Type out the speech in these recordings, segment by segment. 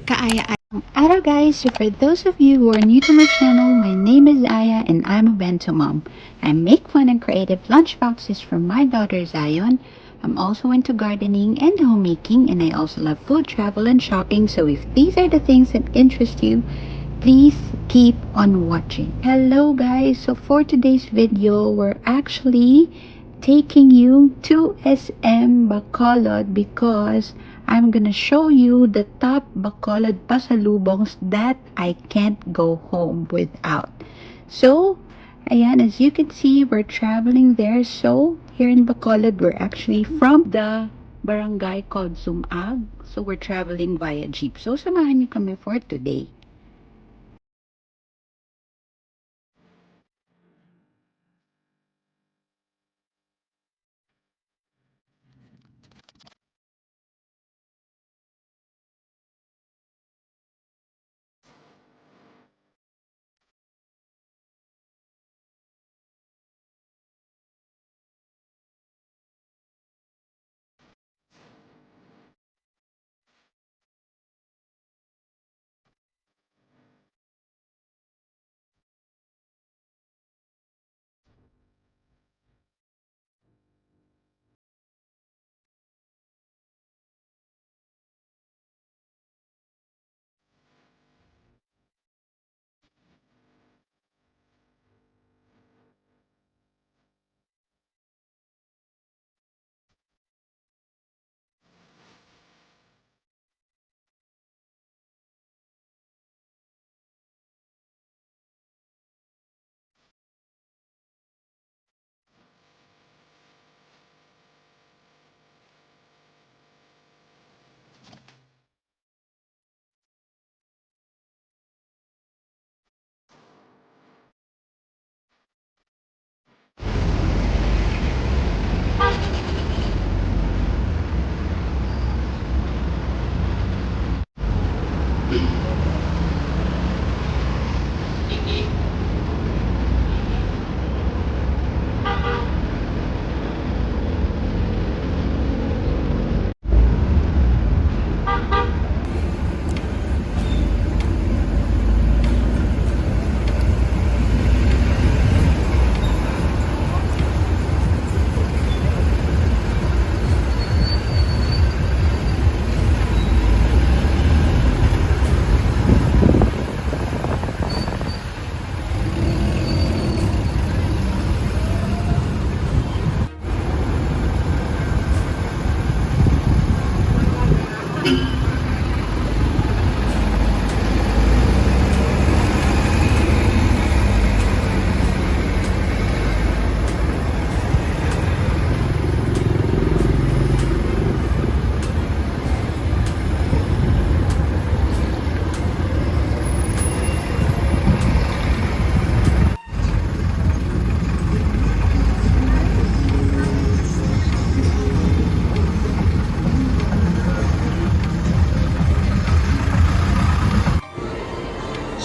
Kaaya. Araw guys, so for those of you who are new to my channel, my name is Aya and I'm a bento mom. I make fun and creative lunchboxes for my daughter Zion. I'm also into gardening and homemaking, and I also love food, travel, and shopping. So if these are the things that interest you, please keep on watching. Hello guys, so for today's video, we're actually taking you to SM Bacolod because I'm gonna show you the top Bacolod pasalubongs that I can't go home without. So, ayan, as you can see, we're traveling there. So, here in Bacolod, we're actually from the barangay called Sumag. So, we're traveling via jeep. So, samahan niyo kami for today.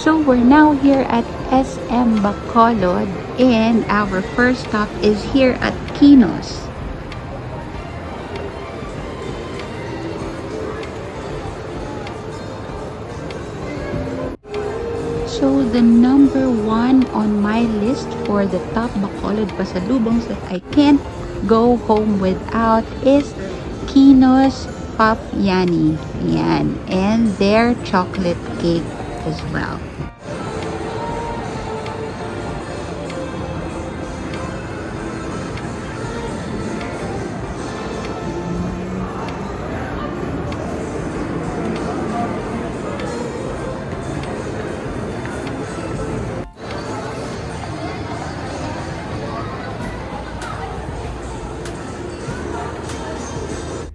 So we're now here at SM Bacolod, and our first stop is here at Kinos. So the number one on my list for the top Bacolod pasalubongs that I can't go home without is Kinos Puff Yani. Yan. And their chocolate cake as well.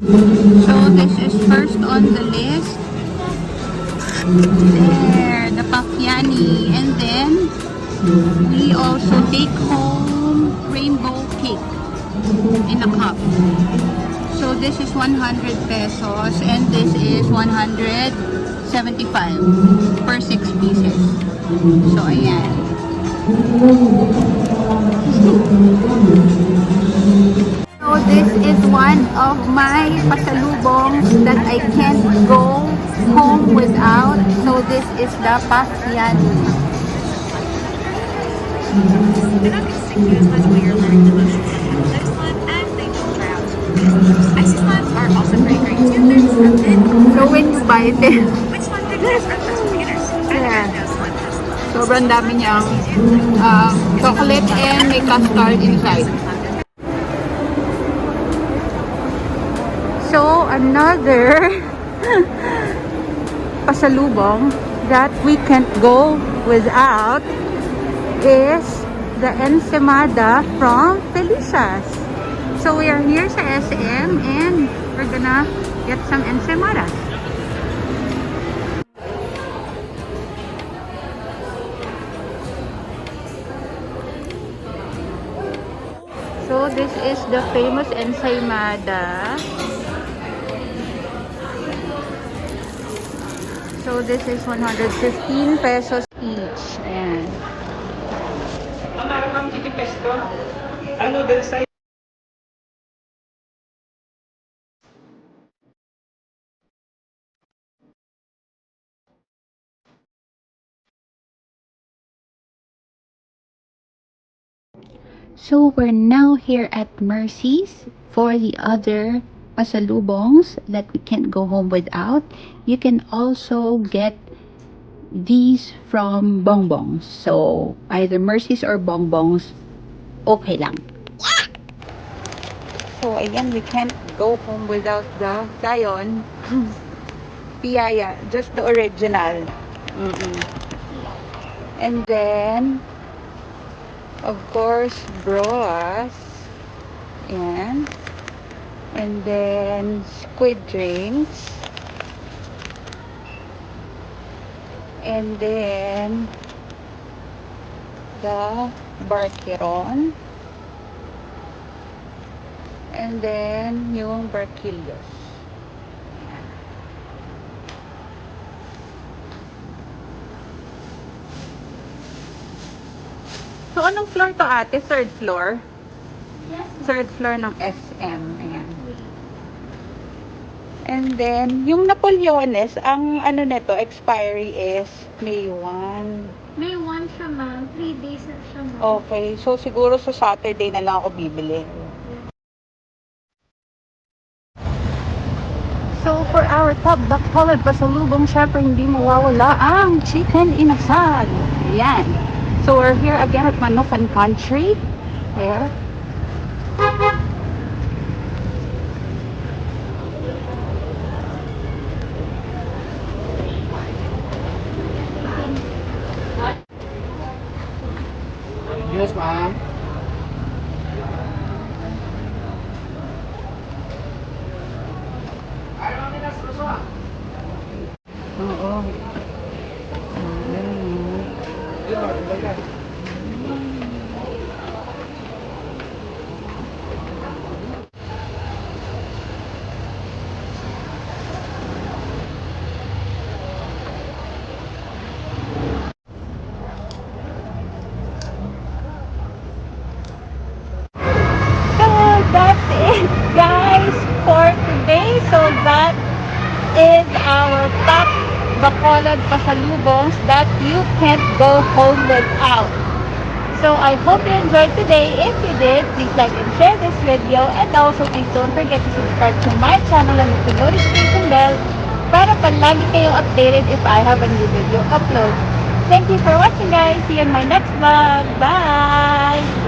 So this is first on the list. There, the Pafiani. And then we also take home rainbow cake in a cup. So this is 100 pesos and this is 175 per 6 pieces. So ayan. So this is one of my pasalubongs that I can't go home without. So this is the Pasiani. They're not going to stick to you as much, but you're learning the motions of how to slip and they don't dry out too quickly. Icy slabs are also pretty great too. They're just a bit So when you bite it, which slab fixes are the best for beginners. And yeah, there's no slab test. sobrang dami niyang chocolate and may custard inside. So another pasalubong that we can't go without is the ensaymada from Felicia's. So we are here sa SM and we're gonna get some ensaymadas. So this is the famous ensaymada. So this is 115 pesos each. Ayan. So we're now here at Mercy's for the other pasalubongs that we can't go home without. You can also get these from Bongbongs. So either Mercy's or Bongbongs, okay lang. So ayan, we can't go home without the Dayon. Piyaya, just the original. And then, of course, broas. Ayan. And then, squid drinks. And then, the barkiron. And then, yung barquillos. So, anong floor to ate? Third floor? Third floor ng SM. Ayan. And then, yung Napoleones, ang ano neto, expiry is May 1. May 1 siya, ma'am. 3 days na siya, ma'am. Okay. So, siguro sa Saturday na lang ako bibili. So, for our top bacolod pasalubong, syempre hindi mawawala ang chicken inasal. Ayan. So, we're here again at Manufan Country. There. Yes, ma'am. Oo. So that's it, guys, for today. So that is our top Bacolod pasalubongs that you can't go home without. So I hope you enjoyed today. If you did, please like and share this video, and also please don't forget to subscribe to my channel and hit the notification bell para palagi kayong updated if I have a new video upload. Thank you for watching, guys. See you in my next vlog. Bye!